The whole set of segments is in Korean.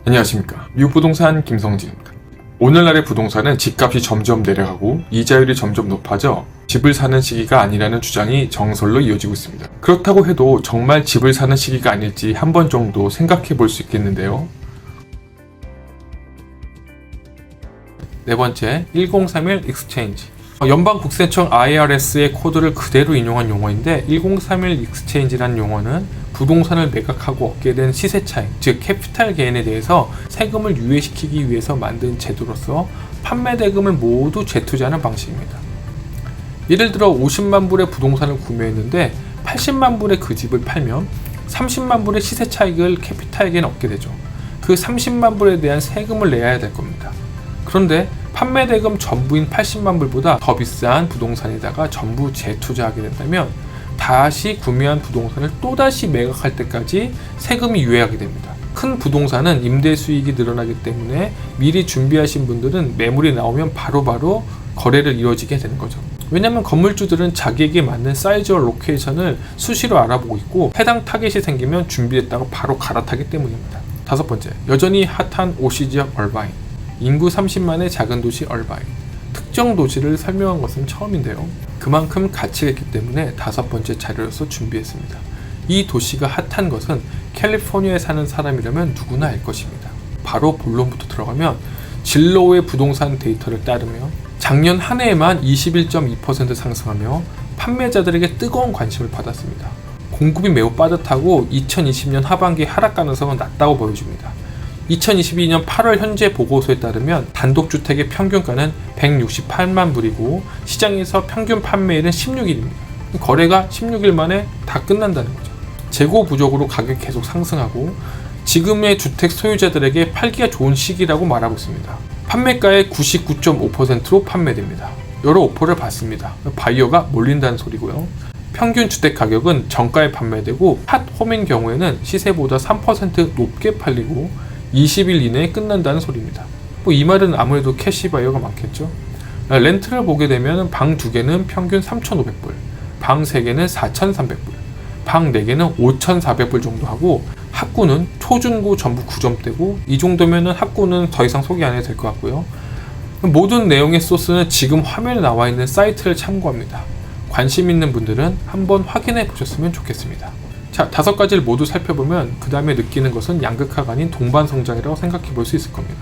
안녕하십니까. 미국 부동산 김성진입니다. 오늘날의 부동산은 집값이 점점 내려가고 이자율이 점점 높아져 집을 사는 시기가 아니라는 주장이 정설로 이어지고 있습니다. 그렇다고 해도 정말 집을 사는 시기가 아닐지 한 번 정도 생각해 볼 수 있겠는데요. 네 번째, 1031 익스체인지. 연방국세청 IRS의 코드를 그대로 인용한 용어인데 1031 익스체인지라는 용어는 부동산을 매각하고 얻게 된 시세 차익, 즉 캐피탈 게인에 대해서 세금을 유예시키기 위해서 만든 제도로서 판매 대금을 모두 재투자하는 방식입니다. 예를 들어 50만 불의 부동산을 구매했는데 80만 불의 그 집을 팔면 30만 불의 시세 차익을 캐피탈 게인 얻게 되죠. 그 30만 불에 대한 세금을 내야 될 겁니다. 그런데 판매 대금 전부인 80만 불보다 더 비싼 부동산에다가 전부 재투자하게 된다면 다시 구매한 부동산을 또다시 매각할 때까지 세금이 유예하게 됩니다. 큰 부동산은 임대 수익이 늘어나기 때문에 미리 준비하신 분들은 매물이 나오면 바로바로 거래를 이루어지게 되는 거죠. 왜냐하면 건물주들은 자기에게 맞는 사이즈와 로케이션을 수시로 알아보고 있고 해당 타겟이 생기면 준비했다가 바로 갈아타기 때문입니다. 다섯 번째, 여전히 핫한 OC지역 얼바인. 인구 30만의 작은 도시 얼바인. 특정 도시를 설명한 것은 처음인데요. 그만큼 가치가 있기 때문에 다섯 번째 자료로서 준비했습니다. 이 도시가 핫한 것은 캘리포니아에 사는 사람이라면 누구나 알 것입니다. 바로 본론부터 들어가면 진로우의 부동산 데이터를 따르면 작년 한 해에만 21.2% 상승하며 판매자들에게 뜨거운 관심을 받았습니다. 공급이 매우 빠듯하고 2020년 하반기 하락 가능성은 낮다고 보여집니다. 2022년 8월 현재 보고서에 따르면 단독주택의 평균가는 168만 불이고 시장에서 평균 판매일은 16일입니다. 거래가 16일 만에 다 끝난다는 거죠. 재고 부족으로 가격이 계속 상승하고 지금의 주택 소유자들에게 팔기가 좋은 시기라고 말하고 있습니다. 판매가의 99.5%로 판매됩니다. 여러 오퍼를 받습니다. 바이어가 몰린다는 소리고요. 평균 주택 가격은 정가에 판매되고 핫홈인 경우에는 시세보다 3% 높게 팔리고 20일 이내에 끝난다는 소리입니다. 이 말은 아무래도 캐시바이어가 많겠죠. 렌트를 보게 되면 방 2개는 평균 3,500불, 방 3개는 4,300불, 방 4개는 5,400불 정도 하고 학구는 초중고 전부 9점대고 이 정도면 학구는 더 이상 소개 안 해도 될 것 같고요. 모든 내용의 소스는 지금 화면에 나와 있는 사이트를 참고합니다. 관심 있는 분들은 한번 확인해 보셨으면 좋겠습니다. 자, 5가지를 모두 살펴보면 그 다음에 느끼는 것은 양극화가 아닌 동반성장이라고 생각해 볼 수 있을 겁니다.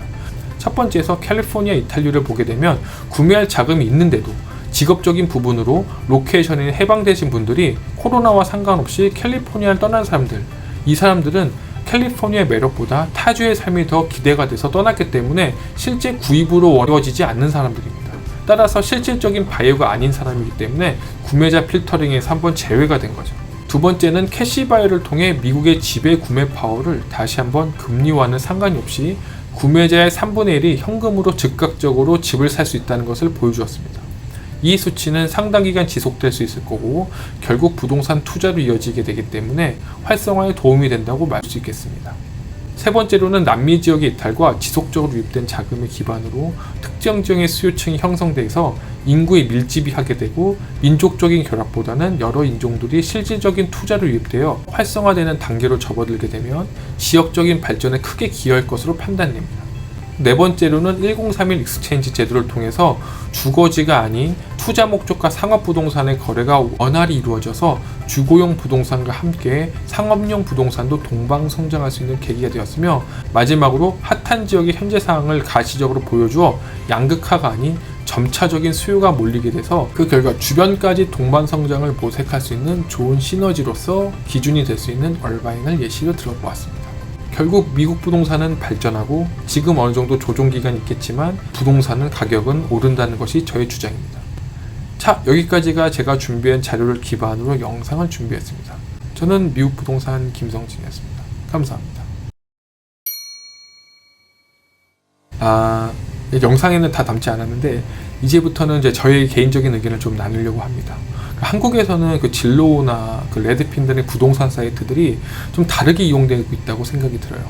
첫 번째에서 캘리포니아 이탈률을 보게 되면 구매할 자금이 있는데도 직업적인 부분으로 로케이션에 해방되신 분들이 코로나와 상관없이 캘리포니아를 떠난 사람들, 이 사람들은 캘리포니아의 매력보다 타주의 삶이 더 기대가 돼서 떠났기 때문에 실제 구입으로 어려워지지 않는 사람들입니다. 따라서 실질적인 바이어가 아닌 사람이기 때문에 구매자 필터링에서 한번 제외가 된 거죠. 두 번째는 캐시바이어를 통해 미국의 지배 구매 파워를 다시 한번 금리와는 상관이 없이 구매자의 3분의 1이 현금으로 즉각적으로 집을 살 수 있다는 것을 보여주었습니다. 이 수치는 상당 기간 지속될 수 있을 거고 결국 부동산 투자로 이어지게 되기 때문에 활성화에 도움이 된다고 말 수 있겠습니다. 세 번째로는 남미 지역의 이탈과 지속적으로 유입된 자금의 기반으로 특정 지역의 수요층이 형성돼서 인구의 밀집이 하게 되고 민족적인 결합보다는 여러 인종들이 실질적인 투자로 유입되어 활성화되는 단계로 접어들게 되면 지역적인 발전에 크게 기여할 것으로 판단됩니다. 네 번째로는 1031 익스체인지 제도를 통해서 주거지가 아닌 투자 목적과 상업부동산의 거래가 원활히 이루어져서 주거용 부동산과 함께 상업용 부동산도 동방성장할 수 있는 계기가 되었으며 마지막으로 핫한 지역의 현재 상황을 가시적으로 보여주어 양극화가 아닌 점차적인 수요가 몰리게 돼서 그 결과 주변까지 동반성장을 모색할 수 있는 좋은 시너지로서 기준이 될 수 있는 얼바인을 예시로 들어보았습니다. 결국 미국 부동산은 발전하고 지금 어느 정도 조정기간이 있겠지만 부동산은 가격은 오른다는 것이 저의 주장입니다. 자, 여기까지가 제가 준비한 자료를 기반으로 영상을 준비했습니다. 저는 미국 부동산 김성진이었습니다. 감사합니다. 영상에는 다 담지 않았는데 이제부터는 이제 저의 개인적인 의견을 좀 나누려고 합니다. 한국에서는 그 진로우나 그 레드핀 등의 부동산 사이트들이 좀 다르게 이용되고 있다고 생각이 들어요.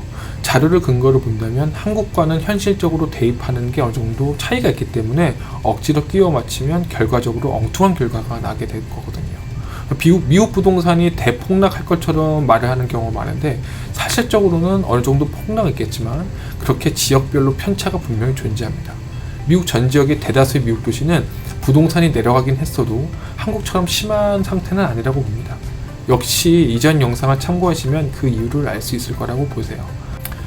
자료를 근거로 본다면 한국과는 현실적으로 대입하는 게 어느 정도 차이가 있기 때문에 억지로 끼워 맞추면 결과적으로 엉뚱한 결과가 나게 될 거거든요. 미국 부동산이 대폭락할 것처럼 말을 하는 경우가 많은데 사실적으로는 어느 정도 폭락은 있겠지만 그렇게 지역별로 편차가 분명히 존재합니다. 미국 전 지역의 대다수의 미국 도시는 부동산이 내려가긴 했어도 한국처럼 심한 상태는 아니라고 봅니다. 역시 이전 영상을 참고하시면 그 이유를 알 수 있을 거라고 보세요.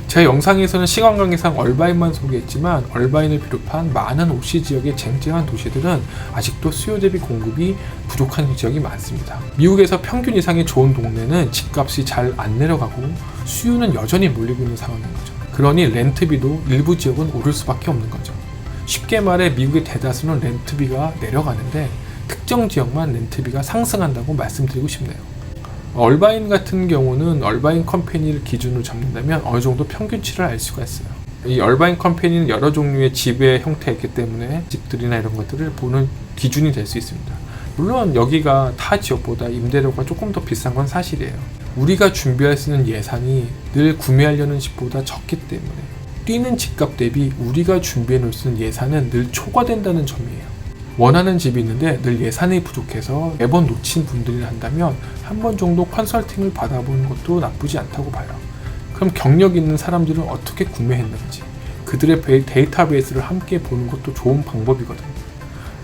제 영상에서는 시간 관계상 얼바인만 소개했지만 얼바인을 비롯한 많은 OC 지역의 쟁쟁한 도시들은 아직도 수요 대비 공급이 부족한 지역이 많습니다. 미국에서 평균 이상의 좋은 동네는 집값이 잘 안 내려가고 수요는 여전히 몰리고 있는 상황인 거죠. 그러니 렌트비도 일부 지역은 오를 수밖에 없는 거죠. 쉽게 말해 미국의 대다수는 렌트비가 내려가는데 특정 지역만 렌트비가 상승한다고 말씀드리고 싶네요. 얼바인 같은 경우는 얼바인 컴퍼니를 기준으로 잡는다면 어느 정도 평균치를 알 수가 있어요. 이 얼바인 컴퍼니는 여러 종류의 집의 형태가 있기 때문에 집들이나 이런 것들을 보는 기준이 될 수 있습니다. 물론 여기가 타 지역보다 임대료가 조금 더 비싼 건 사실이에요. 우리가 준비할 수 있는 예산이 늘 구매하려는 집보다 적기 때문에 뛰는 집값 대비 우리가 준비해 놓을 수 있는 예산은 늘 초과된다는 점이에요. 원하는 집이 있는데 늘 예산이 부족해서 매번 놓친 분들이 한다면 한 번 정도 컨설팅을 받아보는 것도 나쁘지 않다고 봐요. 그럼 경력 있는 사람들은 어떻게 구매했는지 그들의 데이터베이스를 함께 보는 것도 좋은 방법이거든요.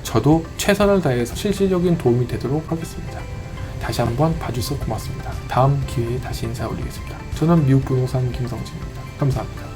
저도 최선을 다해서 실질적인 도움이 되도록 하겠습니다. 다시 한번 봐주셔서 고맙습니다. 다음 기회에 다시 인사 올리겠습니다. 저는 미국 부동산 김성진입니다. 감사합니다.